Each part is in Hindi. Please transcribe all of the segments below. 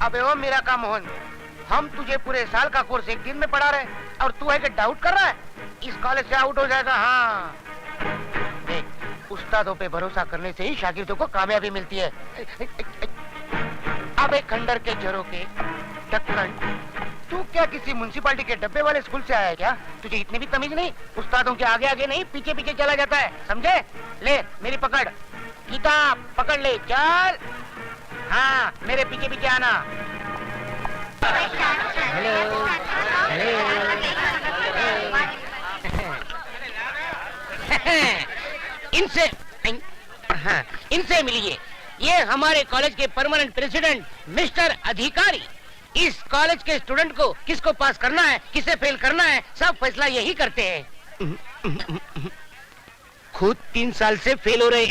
अबे ओ मेरा का मोहन, हम तुझे पूरे साल का कोर्स एक दिन में पढ़ा रहे और तू है कि डाउट कर रहा है? इस कॉलेज से आउट हो जाएगा। हाँ देख, उस्तादों पे भरोसा करने से ही शागिर्दों को कामयाबी मिलती है। अबे खंडर के झरोके ढक्कन, तू क्या किसी म्युनिसिपालिटी के डब्बे वाले स्कूल से आया है क्या? तुझे इतनी भी तमीज नहीं? उस्तादों के आगे आगे नहीं, पीछे पीछे चला जाता है, समझे? ले मेरी पकड़, किताब पकड़ ले, चल। हाँ मेरे पीछे पीछे आना। हेलो इनसे हाँ, इनसे मिलिए। ये हमारे कॉलेज के परमानेंट प्रेसिडेंट मिस्टर अधिकारी। इस कॉलेज के स्टूडेंट को किसको पास करना है, किसे फेल करना है, सब फैसला यही करते हैं। खुद 3 साल से फेल हो रहे।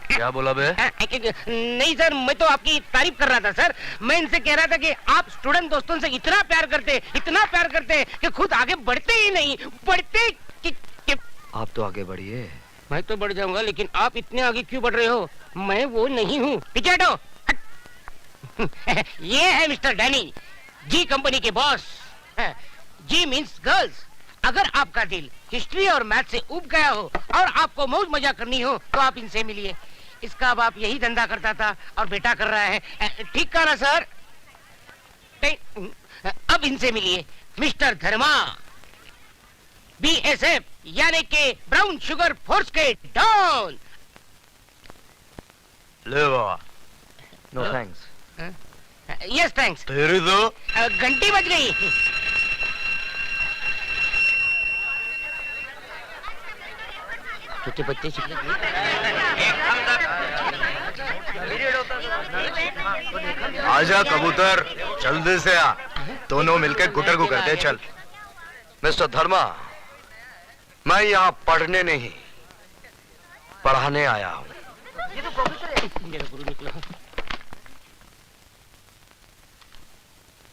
क्या बोला बे? नहीं सर, मैं तो आपकी तारीफ कर रहा था सर। मैं इनसे कह रहा था कि आप स्टूडेंट दोस्तों से इतना प्यार करते कि खुद आगे बढ़ते ही नहीं, बढ़ते कि... आप तो आगे बढ़िए। मैं तो बढ़ जाऊंगा, लेकिन आप इतने आगे क्यों बढ़ रहे हो? मैं वो नहीं हूँ। पीछे हटो। ये है मिस्टर डैनी, जी कंपनी के बॉस। जी मीन्स गर्ल्स। अगर आपका दिल हिस्ट्री और मैथ से उब गया हो और आपको मौज मजा करनी हो तो आप इनसे मिलिए। इसका बाप यही धंधा करता था और बेटा कर रहा है। ठीक कहा ना सर? अब इनसे मिलिए, मिस्टर धर्मा, BSF यानी के ब्राउन शुगर फोर्स के डॉन। ले बाबा। No thanks. Yes thanks. तेरी तो घंटी बज गई। छोटे बच्चे आजा कबूतर, जल्दी से आ। दोनों मिलकर गुटर को करते चल। मिस्टर धर्मा, मैं यहाँ पढ़ने नहीं पढ़ाने आया हूँ। ये तो प्रोफेसर है। मेरा गुरु निकला।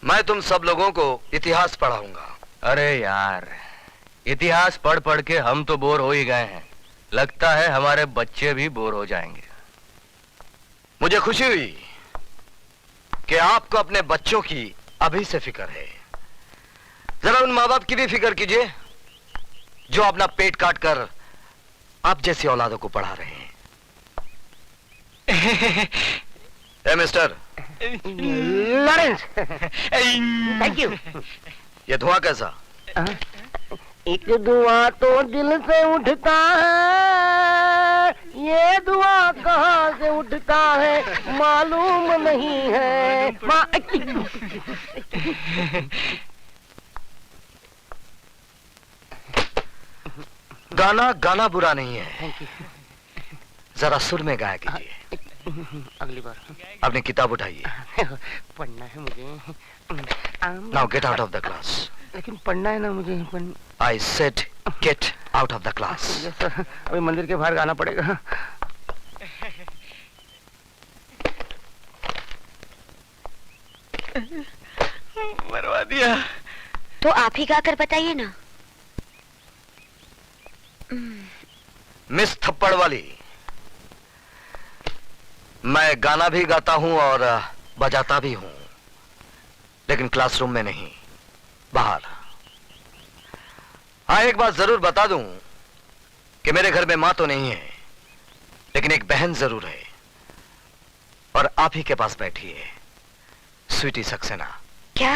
मैं तुम सब लोगों को इतिहास पढ़ाऊंगा। अरे यार, इतिहास पढ़ पढ़ के हम तो बोर हो ही गए हैं। लगता है हमारे बच्चे भी बोर हो जाएंगे। मुझे खुशी हुई कि आपको अपने बच्चों की अभी से फिक्र है। जरा उन माँ बाप की भी फिक्र कीजिए जो अपना पेट काट कर आप जैसी औलादों को पढ़ा रहे हैं। ए मिस्टर लॉरेंस, थैंक यू। ये धुआं कैसा? एक धुआं तो दिल से उठता है, ये धुआं कहाँ से उठता है मालूम नहीं है। गाना गाना बुरा नहीं है, जरा सुर में गाया कीजिए। अगली बार। अपनी किताब उठाइए। पढ़ना है मुझे। Now get out of the class. लेकिन पढ़ना है ना मुझे। I said get out of the class. अभी मंदिर के बाहर गाना पड़ेगा। मरवा दिया। तो आप ही गा कर बताइए ना। मिस थप्पड़ वाली, मैं गाना भी गाता हूं और बजाता भी हूं, लेकिन क्लासरूम में नहीं, बाहर। हाँ, एक बात जरूर बता दूं कि मेरे घर में मां तो नहीं है, लेकिन एक बहन जरूर है, और आप ही के पास बैठी है, स्वीटी सक्सेना। क्या?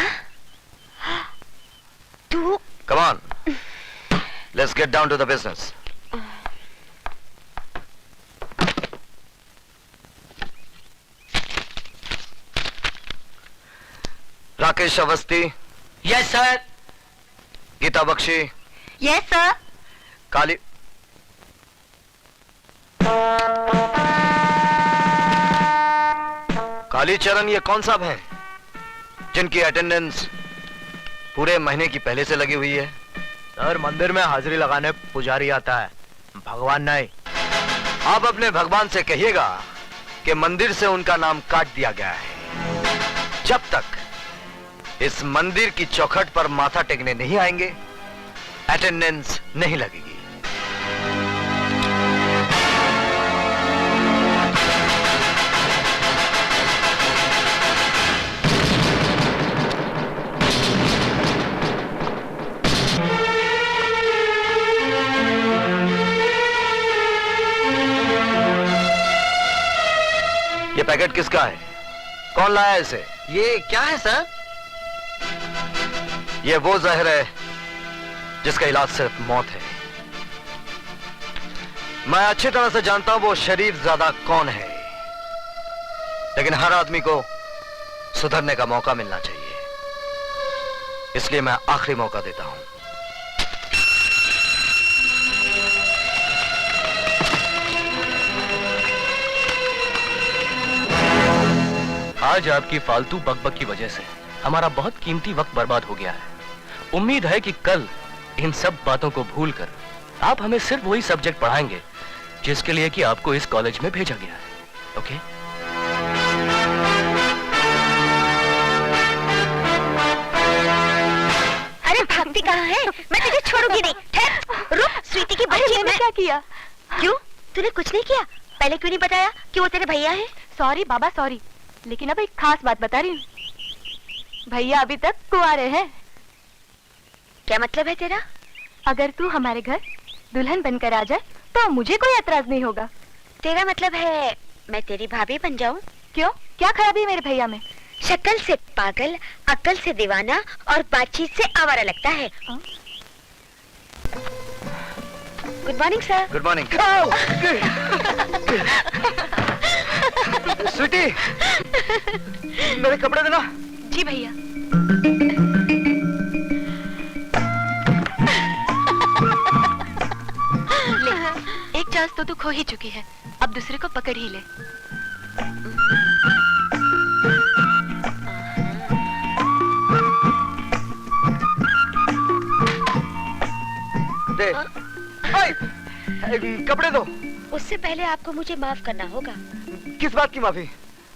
तू? Come on, let's get down to the business. Rakesh Awasthi. Yes sir. Geeta Bakshi. Yes sir. Kali Kalicharan, ये कौन साहब हैं जिनकी अटेंडेंस पूरे महीने की पहले से लगी हुई है? सर, मंदिर में हाजिरी लगाने पुजारी आता है, भगवान नहीं। आप अपने भगवान से कहिएगा कि मंदिर से उनका नाम काट दिया गया है। जब तक इस मंदिर की चौखट पर माथा टेकने नहीं आएंगे, अटेंडेंस नहीं लगेगी। पैकेट किसका है? कौन लाया इसे? ये क्या है सर? ये वो जहर है जिसका इलाज सिर्फ मौत है। मैं अच्छी तरह से जानता हूं वो शरीफ ज़्यादा कौन है, लेकिन हर आदमी को सुधरने का मौका मिलना चाहिए, इसलिए मैं आखिरी मौका देता हूं। आज आपकी फालतू बकबक की वजह से हमारा बहुत कीमती वक्त बर्बाद हो गया है। उम्मीद है कि कल इन सब बातों को भूलकर आप हमें सिर्फ वही सब्जेक्ट पढ़ाएंगे जिसके लिए कि आपको इस कॉलेज में भेजा गया है। ओके? अरे भागती कहाँ है? मैं तुझे छोड़ूंगी नहीं। ठहर, रुक। स्वीटी की बच्ची मैंने मैं क्या किया? क्यों? तूने कुछ नहीं किया? पहले क्यों नहीं बताया कि वो तेरे भैया है? सॉरी बाबा सॉरी, लेकिन अब एक खास बात बता रही हूँ। भैया अभी तक कुंवारे हैं। क्या मतलब है तेरा? अगर तू हमारे घर दुल्हन बनकर आ जाए तो मुझे कोई एतराज नहीं होगा। तेरा मतलब है मैं तेरी भाभी बन जाऊं? क्यों? क्या खराबी है मेरे भैया में? शक्ल से पागल, अक्ल से दीवाना और बातचीत से आवारा लगता है। Good morning sir. Good morning. Sweety, मेरे कपड़े देना। जी भैया। ले, एक चांस तो तू खो ही चुकी है, अब दूसरे को पकड़ ही ले। दे। ओए, कपड़े दो। उससे पहले आपको मुझे माफ करना होगा। किस बात की माफी?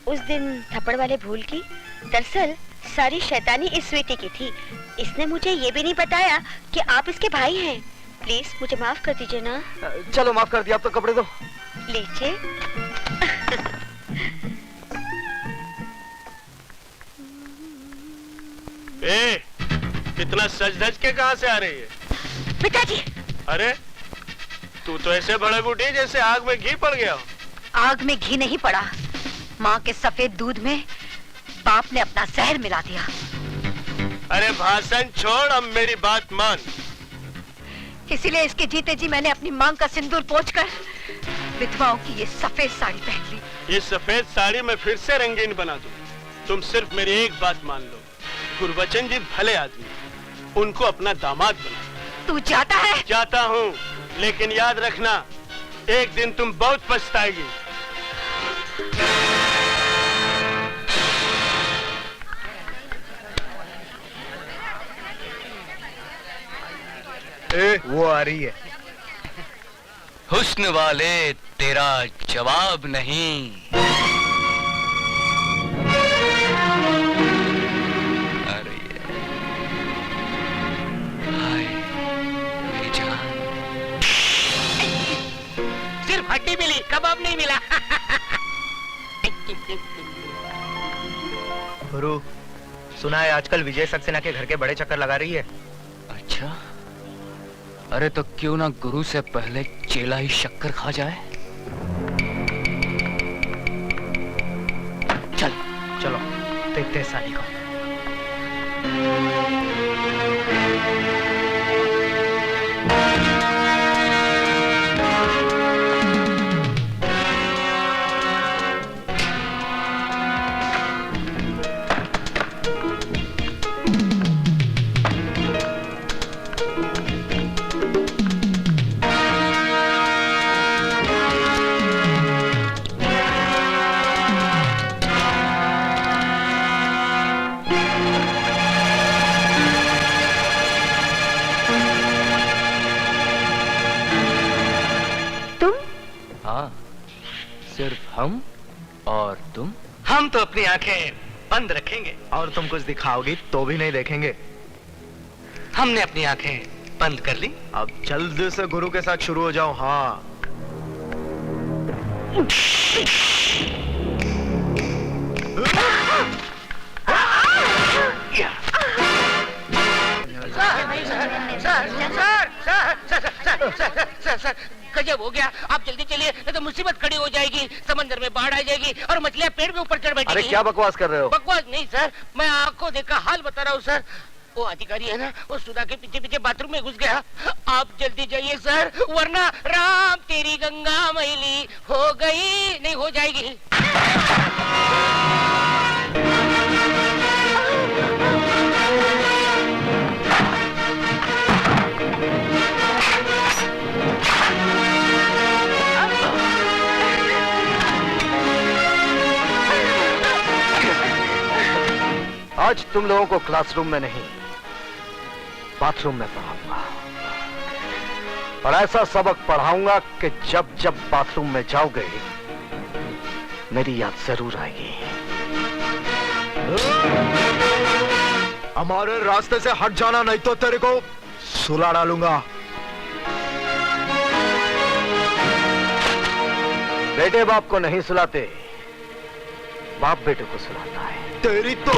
उस दिन थप्पड़ वाले भूल की। दरअसल सारी शैतानी इस स्वीटी की थी। इसने मुझे ये भी नहीं बताया कि आप इसके भाई हैं। प्लीज मुझे माफ कर दीजिए ना। चलो माफ कर दिया, अब तो कपड़े दो। लीजिए। ए, इतना सज धज के कहाँ से आ रही है? पिताजी। अरे तू तो ऐसे भड़क उठी जैसे आग में घी पड़ गया हो। आग में घी नहीं पड़ा, माँ के सफेद दूध में बाप ने अपना जहर मिला दिया। अरे भाषण छोड़, अब मेरी बात मान। इसीलिए इसके जीते जी मैंने अपनी मांग का सिंदूर पोंछकर विधवाओं की ये सफेद साड़ी पहन ली। ये सफेद साड़ी मैं फिर से रंगीन बना दूं। तुम सिर्फ मेरी एक बात मान लो, गुरबचन जी भले आदमी, उनको अपना दामाद बना। तू जाता है? जाता हूँ, लेकिन याद रखना एक दिन तुम बहुत पछताएगी। वो आ रही है। हुस्न वाले तेरा जवाब नहीं। अरे हाय मेरी जान। सिर्फ हड्डी मिली, कबाब नहीं मिला। गुरु, सुना है आजकल विजय सक्सेना के घर के बड़े चक्कर लगा रही है। अच्छा, अरे तो क्यों ना गुरु से पहले चेला ही शक्कर खा जाए। चल चलो देखते हैं साली को। हाँ, सिर्फ हम और तुम। हम तो अपनी आंखें बंद रखेंगे और तुम कुछ दिखाओगी तो भी नहीं देखेंगे। हमने अपनी आंखें बंद कर ली। अब जल्द से गुरु के साथ शुरू हो जाओ। हाँ, सर, गजब हो गया। आप जल्दी चलिए, नहीं तो मुसीबत खड़ी हो जाएगी, समंदर में बाढ़ आ जाएगी और मछलियाँ पेड़ के ऊपर चढ़ बैठेगी। अरे क्या बकवास कर रहे हो? बकवास नहीं सर, मैं आंखों देखा हाल बता रहा हूँ सर। वो अधिकारी है ना, वो सुधा के पीछे पीछे बाथरूम में घुस गया। आप जल्दी जाइए सर, वरना राम तेरी गंगा मैली हो गई, नहीं हो जाएगी। आज तुम लोगों को क्लासरूम में नहीं, बाथरूम में पढ़ाऊंगा, और ऐसा सबक पढ़ाऊंगा कि जब जब बाथरूम में जाओगे मेरी याद जरूर आएगी। हमारे रास्ते से हट जाना, नहीं तो तेरे को सुला डालूंगा। बेटे बाप को नहीं सुलाते, बाप बेटे को सुलाता है। तेरी तो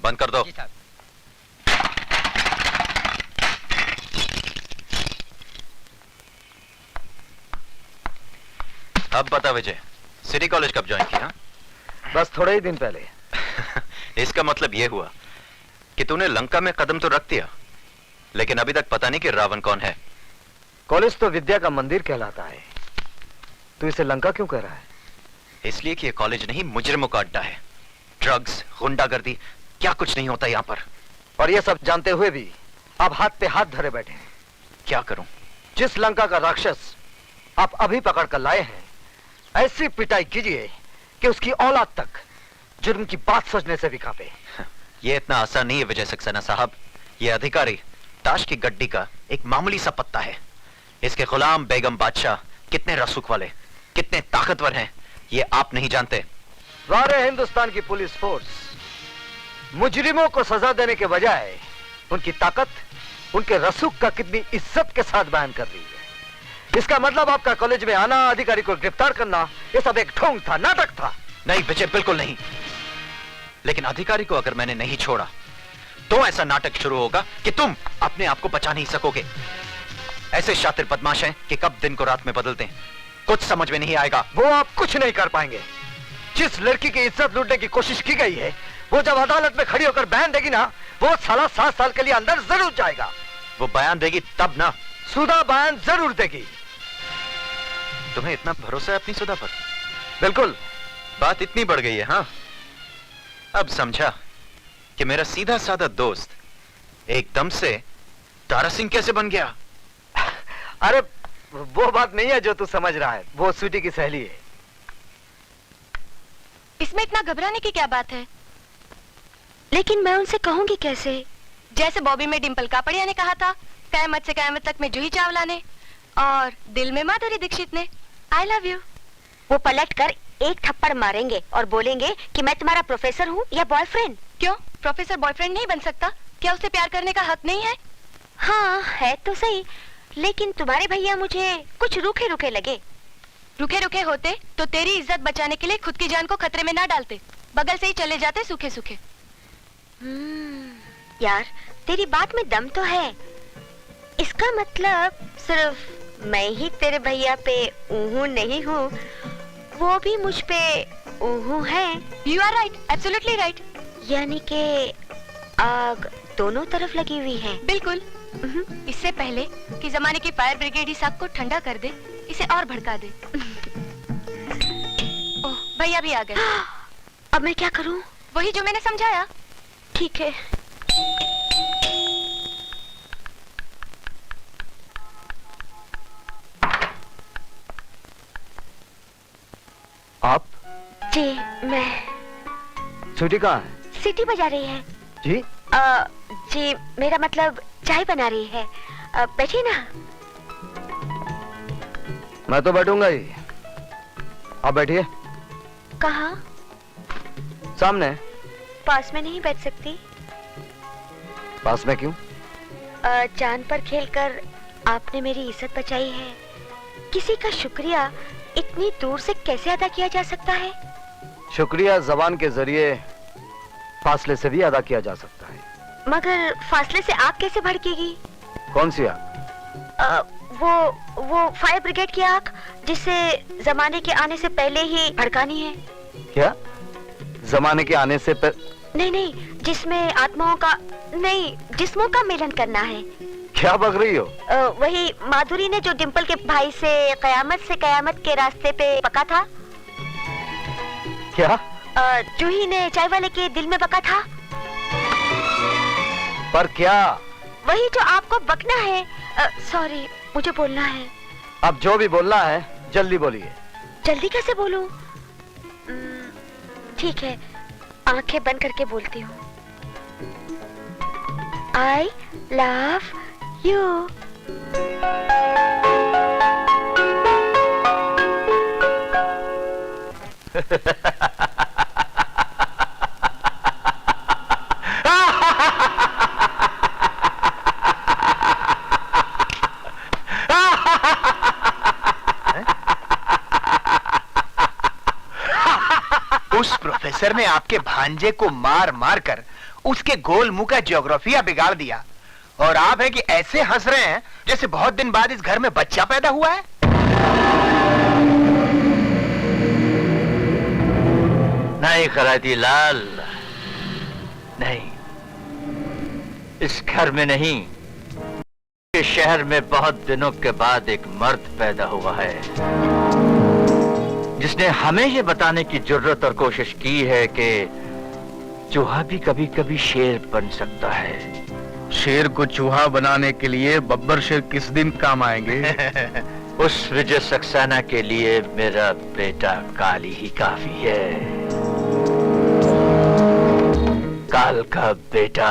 बंद कर दो। अब बता विजय, सिटी कॉलेज कब ज्वाइन किया? बस थोड़े ही दिन पहले। इसका मतलब यह हुआ कि तूने लंका में कदम तो रख दिया, लेकिन अभी तक पता नहीं कि रावण कौन है। कॉलेज तो विद्या का मंदिर कहलाता है, तू इसे लंका क्यों कह रहा है? इसलिए कि यह कॉलेज नहीं, मुजरिमों का अड्डा है। ड्रग्स, गुंडागर्दी, क्या कुछ नहीं होता यहाँ पर। और ये सब जानते हुए भी आप हाथ पे हाथ धरे बैठे हैं। क्या करूं? जिस लंका का राक्षस आप अभी पकड़ कर लाए हैं, ऐसी पिटाई कीजिए कि उसकी औलाद तक जुर्म की बात सोचने से भी कांपे। यह इतना आसान नहीं है विजय सक्सेना साहब। यह अधिकारी ताश की गड्डी का एक मामूली सा पत्ता है। इसके गुलाम बेगम बादशाह कितने रसूख वाले, कितने ताकतवर हैं, ये आप नहीं जानते। सारे हिंदुस्तान की पुलिस फोर्स मुजरिमों को सजा देने के बजाय उनकी ताकत, उनके रसूख का कितनी इज्जत के साथ बयान कर रही है। इसका मतलब आपका कॉलेज में आना, अधिकारी को गिरफ्तार करना, ये सब एक ढोंग था, नाटक था। नहीं विजय, बिल्कुल नहीं। लेकिन अधिकारी को अगर मैंने नहीं छोड़ा तो ऐसा नाटक शुरू होगा कि तुम अपने आप को बचा नहीं सकोगे। ऐसे शातिर बदमाश हैं कि कब दिन को रात में बदलते हैं, कुछ समझ में नहीं आएगा। वो आप कुछ नहीं कर पाएंगे। जिस लड़की की इज्जत लूटने की कोशिश की गई है, वो जब अदालत में खड़ी होकर बयान देगी ना, वो साला 7 साल के लिए अंदर जरूर जाएगा। वो बयान देगी तब ना। सुधा बयान जरूर देगी। तुम्हें इतना भरोसा है अपनी सुधा पर? बिल्कुल। बात इतनी बढ़ गई है। हाँ, अब समझा कि मेरा सीधा साधा दोस्त एकदम से तारा सिंह कैसे बन गया। अरे वो बात नहीं है जो तू समझ रहा है, वो स्वीटी की सहेली है। इसमें इतना घबराने की क्या बात है? लेकिन मैं उनसे कहूंगी कैसे? जैसे बॉबी में डिंपल कापड़िया ने कहा था, कयामत से कयामत तक में जूही चावला ने, और दिल में माधुरी दीक्षित ने, आई लव यू। वो पलट कर एक थप्पड़ मारेंगे और बोलेंगे कि मैं तुम्हारा प्रोफेसर हूँ या बॉयफ्रेंड। क्यों, प्रोफेसर बॉयफ्रेंड नहीं बन सकता? क्या उसे प्यार करने का हक नहीं है? हाँ है तो सही, लेकिन तुम्हारे भैया मुझे कुछ रूखे रूखे लगे। रुके रुके होते तो तेरी इज्जत बचाने के लिए खुद की जान को खतरे में ना डालते, बगल से ही चले जाते सूखे सूखे। यार तेरी बात में दम तो है। इसका मतलब सिर्फ मैं ही तेरे भैया पे ऊहू नहीं हूँ, वो भी मुझ पे ऊहू है। You are right, absolutely right. यानी कि आग दोनों तरफ लगी हुई है। बिल्कुल। इससे पहले कि जमाने की फायर ब्रिगेड इस आग को ठंडा कर दे, इसे और भड़का दे। ओह, भैया भी आ गए। अब मैं क्या करूं? वही जो मैंने समझाया। ठीक है। आप? जी मैं। स्वीटी कहाँ है? सिटी बजा रही है। जी? जी मेरा मतलब चाय बना रही है। बैठिए ना। मैं तो बैठूंगा ही, आप बैठिए। कहाँ? सामने। पास में नहीं बैठ सकती? पास में क्यों? जान पर खेलकर आपने मेरी इज्जत बचाई है। किसी का शुक्रिया इतनी दूर से कैसे अदा किया जा सकता है? शुक्रिया जबान के जरिए फासले से भी अदा किया जा सकता है। मगर फासले से आग कैसे भड़केगी? कौन सी आग? वो फायर ब्रिगेड की आग, जिसे जमाने के आने से पहले ही भड़कानी है। क्या? जमाने के आने से नहीं, जिसमें आत्माओं का नहीं, जिस्मों का मिलन करना है। क्या बक रही हो? वही माधुरी ने जो डिम्पल के भाई से कयामत के रास्ते पे बका था। क्या? जूही ने चाय वाले के दिल में बका था। पर क्या? वही जो आपको बकना है। सॉरी, मुझे बोलना है। अब जो भी बोलना है जल्दी बोलिए। जल्दी कैसे बोलूं? ठीक है, आंखें बंद करके बोलती हूँ। I love you. उस प्रोफेसर ने आपके भांजे को मार मार कर उसके गोल मुंह का ज्योग्राफिया बिगाड़ दिया, और आप है कि ऐसे हंस रहे हैं जैसे बहुत दिन बाद इस घर में बच्चा पैदा हुआ है। नहीं खराती लाल, नहीं, इस घर में नहीं, इस शहर में बहुत दिनों के बाद एक मर्द पैदा हुआ है जिसने हमें ये बताने की जरूरत और कोशिश की है कि चूहा भी कभी कभी शेर बन सकता है। शेर को चूहा बनाने के लिए बब्बर शेर किस दिन काम आएंगे? उस विजय सक्सेना के लिए मेरा बेटा काली ही काफी है। काल का बेटा